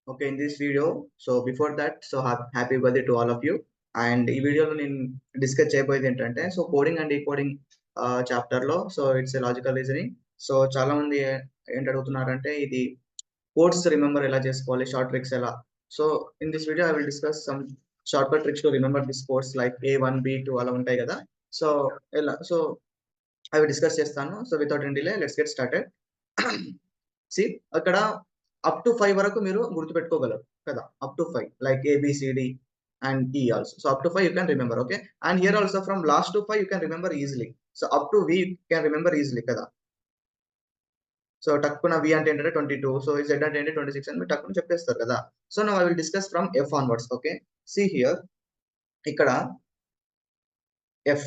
Okay, in this video, so before that, so happy birthday to all of you. And ఈ వీడియోలో నేను discuss చేయబోయేది ఏంటంటే so coding and decoding chapter లో so it's logical reasoning. So చాలా మంది ఏంటి అడుగుతున్నారంటే ఇది కోడ్స్ రిమెంబర్ ఎలా చేసుకోవాలి, షార్ట్ ట్రిక్స్ ఎలా. So in this video I will discuss some short cut tricks to remember this codes like A1 B2 అలా ఉంటాయి కదా. సో ఎలా సో అవి డిస్కస్ చేస్తాను. So without any delay let's get started. సి అక్కడ అప్ టు 5 వరకు మీరు గుర్తుపెట్టుకోగలరు కదా, up to 5 like ABCD and E also. So up to 5 you can remember, okay. And here also from last to 5 you can remember easily. So up to V you can remember easily kada. So takkuna V అంటే ఏంటంటే 22, so Z అంటే ఏంటి 26 అని మీరు టక్కున చెప్పేస్తారు కదా. So now I will discuss from F onwards, okay. See here ఇక్కడ F.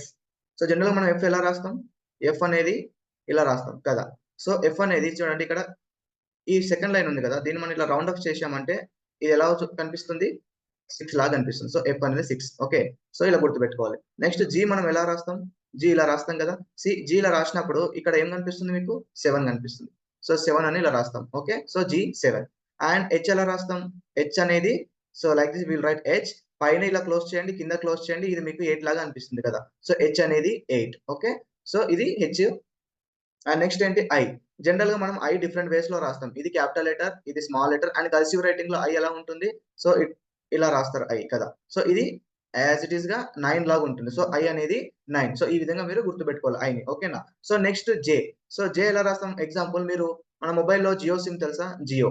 సో జనరల్ మనం F ఎలా రాస్తాం, F అనేది ఇలా రాస్తాం కదా. సో F అనేది చూడండి ఇక్కడ ఈ సెకండ్ లైన్ ఉంది కదా, దీన్ని మనం ఇలా రౌండ్ అప్ చేసామంటే ఇది ఎలా కనిపిస్తుంది, 6 లాగా కనిపిస్తుంది. సో F అనేది 6, ఓకే. సో ఇలా గుర్తుపెట్టుకోవాలి. నెక్స్ట్ G మనం ఎలా రాస్తాం, G ఇలా రాస్తాం కదా. G ఇలా రాసినప్పుడు ఇక్కడ ఏం కనిపిస్తుంది మీకు, 7 కనిపిస్తుంది. సో 7 అని ఇలా రాస్తాం, okay. So G 7. And H ఎలా రాస్తాం, H అనేది so like this will write H, పైన ఇలా క్లోజ్ చేయండి, కింద క్లోజ్ చేయండి, ఇది మీకు 8 లాగా అనిపిస్తుంది కదా. సో H అనేది 8, ఓకే. సో ఇది H. అండ్ నెక్స్ట్ ఏంటి I. జనరల్ గా మనం I డిఫరెంట్ వేస్ లో రాస్తాం, ఇది క్యాపిటల్ లెటర్, ఇది small letter. And cursive writing లో I ఎలా ఉంటుంది, సో ఇలా రాస్తారు I కదా. సో ఇది యాజ్ ఇట్ ఈస్ గా 9 లాగా ఉంటుంది. సో I అనేది 9. సో ఈ విధంగా మీరు గుర్తుపెట్టుకోవాలి I ని, ఓకేనా. So next J. So J ఎలా రాస్తాం, ఎగ్జాంపుల్ మీరు మన మొబైల్లో జియో సిమ్ తెలుసా, Jio.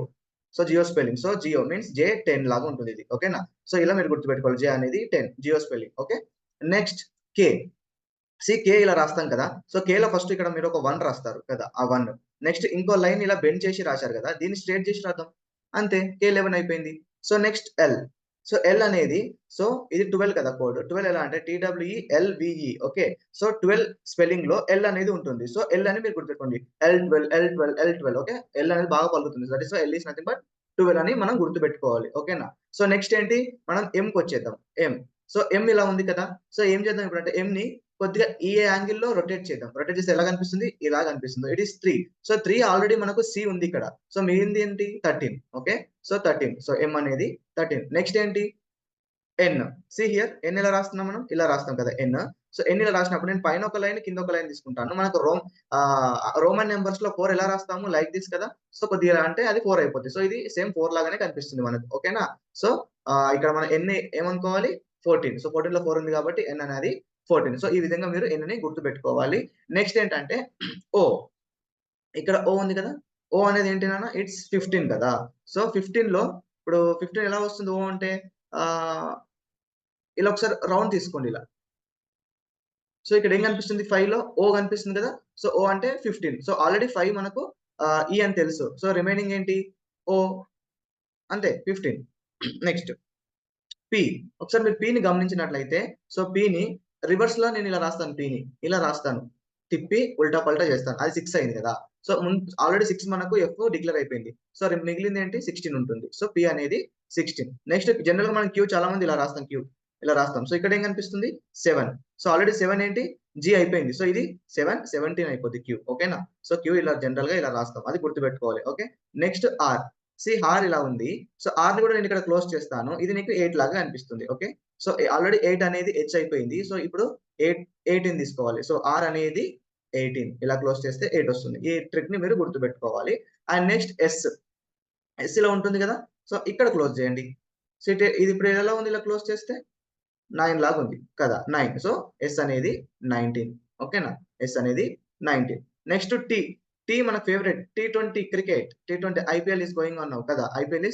So Jio spelling, so Jio means J10 లాగా ఉంటుంది ఇది, ఓకేనా. సో ఇలా మీరు గుర్తుపెట్టుకోవాలి, J అనేది 10, Jio spelling, okay. Next K. K ఇలా రాస్తాం కదా. సో K లో ఫస్ట్ ఇక్కడ మీరు ఒక 1 రాస్తారు కదా, ఆ 1. నెక్స్ట్ ఇంకో లైన్ ఇలా బెండ్ చేసి రాశారు కదా, దీన్ని స్ట్రేట్ చేసి రాద్దాం, అంతే, K11 అయిపోయింది. So next L. So L అనేది సో ఇది 12 కదా కోడ్. 12 ఎలా అంటే TWELVE, ఓకే. సో 12 స్పెల్లింగ్ లో L అనేది ఉంటుంది. సో L అని మీరు గుర్తుపెట్టుకోండి, L12, ఓకే. L అనేది బాగా పలుకుతుంది, that is L is nothing but 12 అని మనం గుర్తుపెట్టుకోవాలి, ఓకేనా. సో నెక్స్ట్ ఏంటి, మనం M కి వచ్చేద్దాం. M. సో M ఇలా ఉంది కదా. సో ఏం చేద్దాం ఇప్పుడు అంటే M ని కొద్దిగా ఈ యాంగిల్ లో రొటేట్ చేద్దాం. రొటేట్ చేస్తే ఎలా కనిపిస్తుంది, ఇలా కనిపిస్తుంది. It is 3. సో 3 ఆల్రెడీ మనకు C ఉంది ఇక్కడ. సో మిగిలింది ఏంటి, 13, ఓకే. సో 13. సో M అనేది 13. నెక్స్ట్ ఏంటి, N. హియర్ N ఎలా రాస్తున్నాం, మనం ఇలా రాస్తాం కదా N. సో N ఇలా రాసినప్పుడు నేను పైన ఒక లైన్ కింద ఒక లైన్ తీసుకుంటాను. మనకు రోమన్ నెంబర్స్ లో 4 ఎలా రాస్తాము, లైక్ దిస్ కదా. సో కొద్దిగా అంటే అది 4 అయిపోతుంది. సో ఇది సేమ్ 4 లాగానే కనిపిస్తుంది మనకు, ఓకేనా. సో ఇక్కడ మనం N ఏమనుకోవాలి, 14. సో 14 లో 4 ఉంది కాబట్టి N అనేది 14. సో ఈ విధంగా మీరు N ని గుర్తుపెట్టుకోవాలి. నెక్స్ట్ ఏంటంటే O. ఇక్కడ O ఉంది కదా. O అనేది ఏంటి నాన్న, ఇట్స్ 15 కదా. సో 15 లో ఇప్పుడు 15 ఎలా వస్తుంది O అంటే, ఇలా ఒకసారి రౌండ్ తీసుకోండి ఇలా. సో ఇక్కడ ఏం కనిపిస్తుంది, 5 లో O కనిపిస్తుంది కదా. సో O అంటే 15. సో ఆల్రెడీ 5 మనకు E అని తెలుసు. సో రిమైనింగ్ ఏంటి, O, అంతే 15. Next P. ఒకసారి మీరు P ని గమనించినట్లయితే, సో P ని రివర్స్ లో నేను ఇలా రాస్తాను, P ని ఇలా రాస్తాను, తిప్పి ఉల్టా పల్టా చేస్తాను, అది 6 అయింది కదా. సో ఆల్రెడీ 6 మనకు F డిక్లేర్ అయిపోయింది. సో మిగిలింది ఏంటి, 16 ఉంటుంది. సో P అనేది 16. నెక్స్ట్ జనరల్ గా మనం Q చాలా మంది ఇలా రాస్తాం, Q ఇలా రాస్తాం. సో ఇక్కడ ఏం కనిపిస్తుంది, 7. సో ఆల్రెడీ 7 ఏంటి, G అయిపోయింది. సో ఇది 7, 17 అయిపోద్ది Q, ఓకేనా. సో Q ఇలా జనరల్ గా ఇలా రాస్తాం, అది గుర్తుపెట్టుకోవాలి, ఓకే. Next R. R ఇలా ఉంది. సో R ని కూడా నేను ఇక్కడ క్లోజ్ చేస్తాను, ఇది నీకు 8 లాగా అనిపిస్తుంది, ఓకే. సో ఆల్రెడీ 8 అనేది H అయిపోయింది. సో ఇప్పుడు 18 తీసుకోవాలి. సో R అనేది 18 ఇలా క్లోజ్ చేస్తే 8 వస్తుంది. ఈ ట్రిక్ ని మీరు గుర్తుపెట్టుకోవాలి. అండ్ నెక్స్ట్ S ఇలా ఉంటుంది కదా. సో ఇక్కడ క్లోజ్ చేయండి. సో ఇది ఇప్పుడు ఎలా ఉంది, ఇలా క్లోజ్ చేస్తే 9 లాగా ఉంది కదా, 9. సో S అనేది 19, ఓకేనా. S అనేది 19. నెక్స్ట్ T మన favourite, T20 cricket, T20 IPL is going on now కదా. IPL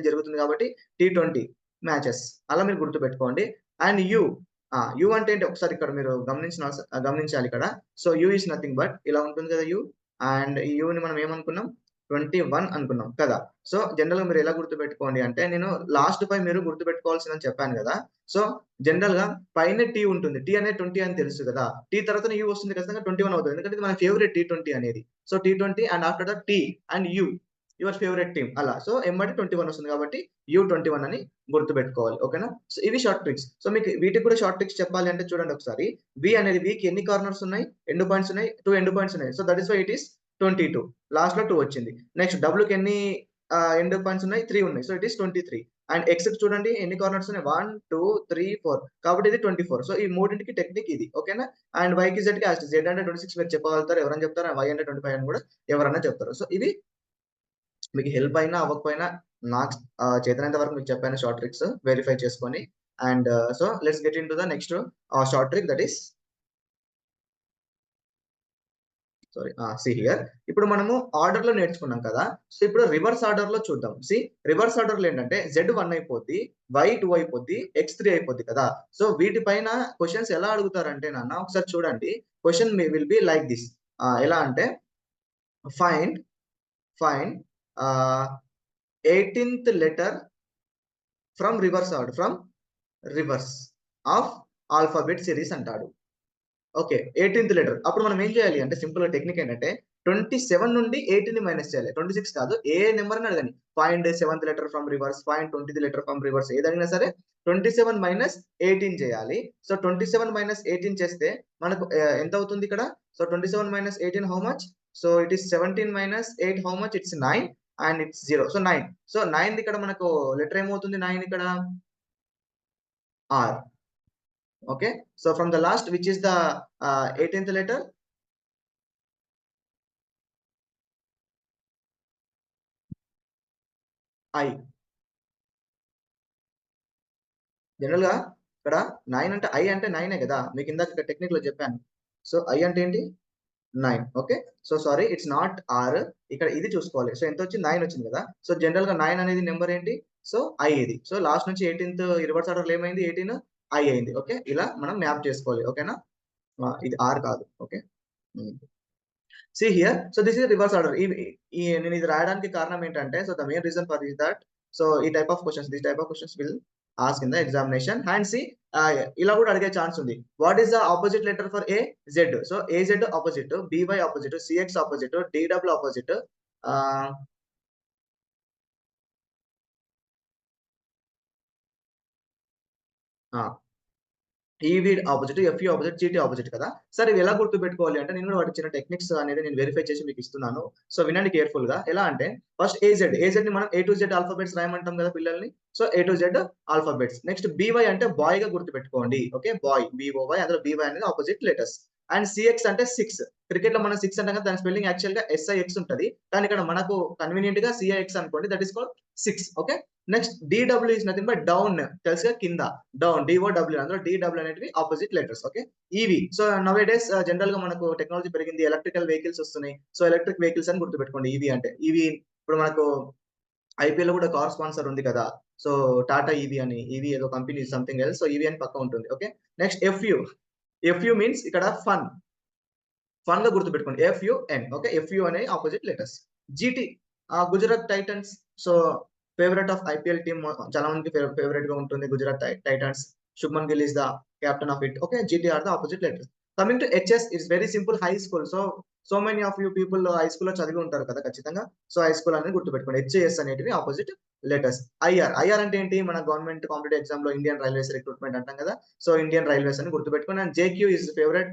జరుగుతుంది కాబట్టి T20 మ్యాచెస్ అలా మీరు గుర్తుపెట్టుకోండి. అండ్ U అంటే ఏంటి, ఒకసారి ఇక్కడ మీరు గమనించాలి ఇక్కడ. So U is nothing but ఇలా ఉంటుంది కదా U. అండ్ ఈ U ని మనం ఏమనుకున్నాం, 21 అనుకున్నాం కదా. సో జనరల్ గా మీరు ఎలా గుర్తుపెట్టుకోండి అంటే, నేను లాస్ట్ 5 మీరు గుర్తుపెట్టుకోవాల్సిందని చెప్పాను కదా. సో జనరల్ గా పైన T ఉంటుంది, T అనేది 20 అని తెలుసు కదా. T తర్వాత U వస్తుంది, ఖచ్చితంగా 21 అవుతుంది, ఎందుకంటే ఇది మన ఫేవరెట్ T20 అనేది. So T20 and after that T and U, your favourite team అలా. సో ఎంబడి 21 వస్తుంది కాబట్టి U21 అని గుర్తుపెట్టుకోవాలి, ఓకేనా. సో ఇవి షార్ట్ ట్రిక్స్. సో మీకు వీటికి కూడా షార్ట్ ట్రిక్స్ చెప్పాలి అంటే చూడండి ఒకసారి. V అనేది V కి ఎన్ని కార్నర్స్ ఉన్నాయి, ఎండ్ పాయింట్స్ ఉన్నాయి, 2 ఎండ్ పాయింట్స్ ఉన్నాయి. So that is why it is 22. Last లో 2 వచ్చింది. నెక్స్ట్ W కి ఎన్ని ఎండ్ పాయింట్స్ ఉన్నాయి, 3 ఉన్నాయి. So it is 23. And X చూడండి ఎన్ని కార్నర్స్ ఉన్నాయి, 1 2 3 4, కాబట్టి ఇది 24. సో ఈ మూడింటికి టెక్నిక్ ఇది, ఓకేనా. అండ్ వైకి జెడ్ కి జెడ్ అంటే 26 మీరు చెప్పగలుగుతారు, ఎవరైనా చెప్తారు. వై అంటే 25 అని కూడా ఎవరైనా చెప్తారు. సో ఇవి మీకు హెల్ప్ అయినా అవ్వకపోయినా నాకు చేతనంత వరకు మీకు చెప్పాను షార్ట్ ట్రిక్స్, వెరిఫై చేసుకొని. And so let's get in to the next short trick, that is sorry see here. ఇప్పుడు మనము ఆర్డర్ లో నేర్చుకున్నాం కదా, సో ఇప్పుడు రివర్స్ ఆర్డర్ లో చూద్దాం. సి రివర్స్ ఆర్డర్ లో ఏంటంటే జెడ్ 1 అయిపోద్ది, వై 2 అయిపోద్ది, ఎక్స్ 3 అయిపోద్ది కదా. సో వీటిపైన క్వశ్చన్స్ ఎలా అడుగుతారంటే నాన్న ఒకసారి చూడండి. Question will be like this. ఎలా అంటే find find 18th letter from reverse order, from reverse of alphabet series అంటాడు. Okay, 18th letter. అప్పుడు మనం ఏం చేయాలి అంటే సింపుల్ గా టెక్నిక్ ఏంటంటే 27 నుండి 18 మైనస్ చేయాలి. 26 కాదు, ఏ నెంబర్ అని అడగండి. Find 7th letter from reverse, find 20th letter from reverse, ఏదైనా సరే 27 మైనస్ 18 చేయాలి. సో 27 మైనస్ 18 చేస్తే మనకు ఎంత అవుతుంది ఇక్కడ. So 27 minus 18 how much. So it is 17 minus 8 how much, it's 9 and it's 0. So 9. So 9 ఇక్కడ మనకు లెటర్ ఏమవుతుంది, 9 ఇక్కడ are. Okay, so from the last, which is the 18th letter, I. General గా ఇక్కడ 9 అంటే ఐ అంటే 9 కదా, మీకు ఇందాక టెక్నిక్ లో చెప్పాను. సో ఐ అంటే ఏంటి, 9. Okay, so sorry it's not R, ఇక్కడ ఇది చూసుకోవాలి. సో ఎంత వచ్చింది, 9 వచ్చింది కదా. సో జనరల్ గా 9 అనేది నెంబర్ ఏంటి, సో ఐ ఇది. సో లాస్ట్ నుంచి 18th రివర్స్ ఆర్డర్ ఏమైంది, 18 ఐ అయింది. ఓకే, ఇలా మనం మ్యాప్ చేసుకోవాలి. ఓకేనా, ఇది ఆర్ కాదు. Okay, see here, so this is reverse order. నేను ఇది రాయడానికి కారణం ఏంటంటే, so the main reason for is that, so ఈ type of questions, this type of questions will ask in the examination. And see, ఇలా కూడా అడిగే ఛాన్స్ ఉంది. What is the opposite letter for A? Z. So AZ opposite, BY opposite, CX opposite, DW opposite. EV opposite, FE opposite, GT opposite కదా. సరే ఇవి ఎలా గుర్తు పెట్టుకోవాలి అంటే నేను కూడా వాటి చిన్న టెక్నిక్స్ అనేది నేను వెరిఫై చేసి మీకు ఇస్తున్నాను. సో వినండి కేర్ఫుల్ గా. ఎలా అంటే ఫస్ట్ ఏజెడ్ ని మనం ఏ టు జెడ్ ఆల్ఫాబెట్స్ రాయమంటాం కదా పిల్లల్ని. So A to Z alphabets. Next BY అంటే బాయ్ గా గుర్తు పెట్టుకోండి. ఓకే, బాయ్, బిఓవై, అందులో బీవై అనేది ఆపోజిట్ లెటర్స్. అండ్ సిఎక్స్ అంటే 6. క్రికెట్ లో మనం 6 అంటే దాని స్పెల్లింగ్ యాక్చువల్ గా ఎస్ఐఎక్స్ ఉంటుంది, కానీ ఇక్కడ మనకు కన్వీనియంట్ గా సిఐఎక్స్ అనుకోండి, that is called 6. Okay, next DW is nothing but down, తెలుసుగా కింద, డౌన్, డిఓడబ్ల్యూ, అందులో డిడబ్ల్యూ అనేవి opposite letters. Okay, EV. So now days general గా మనకు టెక్నాలజీ పెరిగింది, ఎలక్ట్రికల్ వెహికల్స్ వస్తున్నాయి. సో ఎలక్ట్రిక్ వెహికల్స్ అని గుర్తుపెట్టుకోండి. ఈవీ అంటే ఈవీ. ఇప్పుడు మనకు ఐపీఎల్ కూడా కార్ స్పాన్సర్ ఉంది కదా, సో టాటా ఈవీ అని, ఈవీ ఏదో company something else, so EV అని పక్క ఉంటుంది. ఓకే, నెక్స్ట్ ఎఫ్యూ మీన్స్ ఇక్కడ ఫన్, ఫన్ గా గుర్తుపెట్టుకోండి, ఎఫ్యుఎన్. ఓకే, ఎఫ్యూ అనే opposite letters. GT, Gujarat Titans. So favourite of IPL team, చాలా మందికి ఫేవరెట్ గా ఉంటుంది Gujarat Titans. Shubman Gill is the captain of it. Okay, GT are the opposite letters. Coming to HS, it's very simple, high school. So many of you people high school లో చదివి ఉంటారు కదా ఖచ్చితంగా. So high school అనేది గుర్తుపెట్టుకోండి. HS అనేటివి opposite letters. IR అంటే ఏంటి, మన గవర్నమెంట్ కాంపిటేటివ్ ఎగ్జామ్ లో ఇండియన్ రైల్వేస్ రిక్రూట్మెంట్ అంటాం కదా. సో ఇండియన్ రైల్వేస్ అని గుర్తుపెట్టుకోండి. అండ్ జేక్యూ ఇస్ ఫేవరెట్,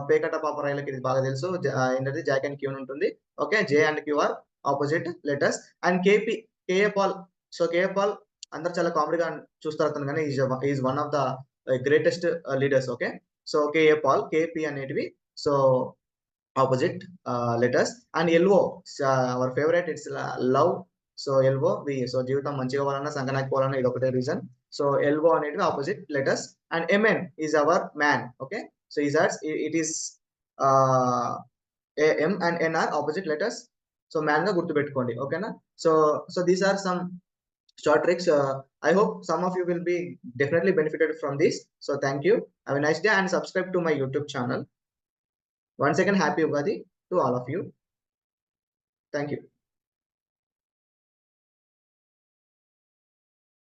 పేకట పాప రైళ్ళకి ఇది బాగా తెలుసు. ఏంటంటే జాక్ అండ్ క్యూన్ ఉంటుంది. Okay, J and Q are opposite letters. And K A Paul. So K A Paul అందరు చాలా కామెడీగా చూస్తారు అతను, కానీ is one of the greatest leaders. Okay, so K A Paul, K P అనేటివి so opposite letters. And L O, our favourite, it's love. So L O V, so జీవితం మంచిగా పోవాలన్నా సంకనాకి పోవాలన్నా ఇది ఒకటే రీజన్. సో ఎల్ఓ అనేటివి opposite letters. And M N is our man. Okay, so it is M and N are opposite letters. So man గా గుర్తుపెట్టుకోండి. ఓకేనా, so these are some short tricks. I hope some of you will be definitely benefited from this. So thank you. Have a nice day and subscribe to my YouTube channel. Once again, happy Ugadi to all of you. Thank you.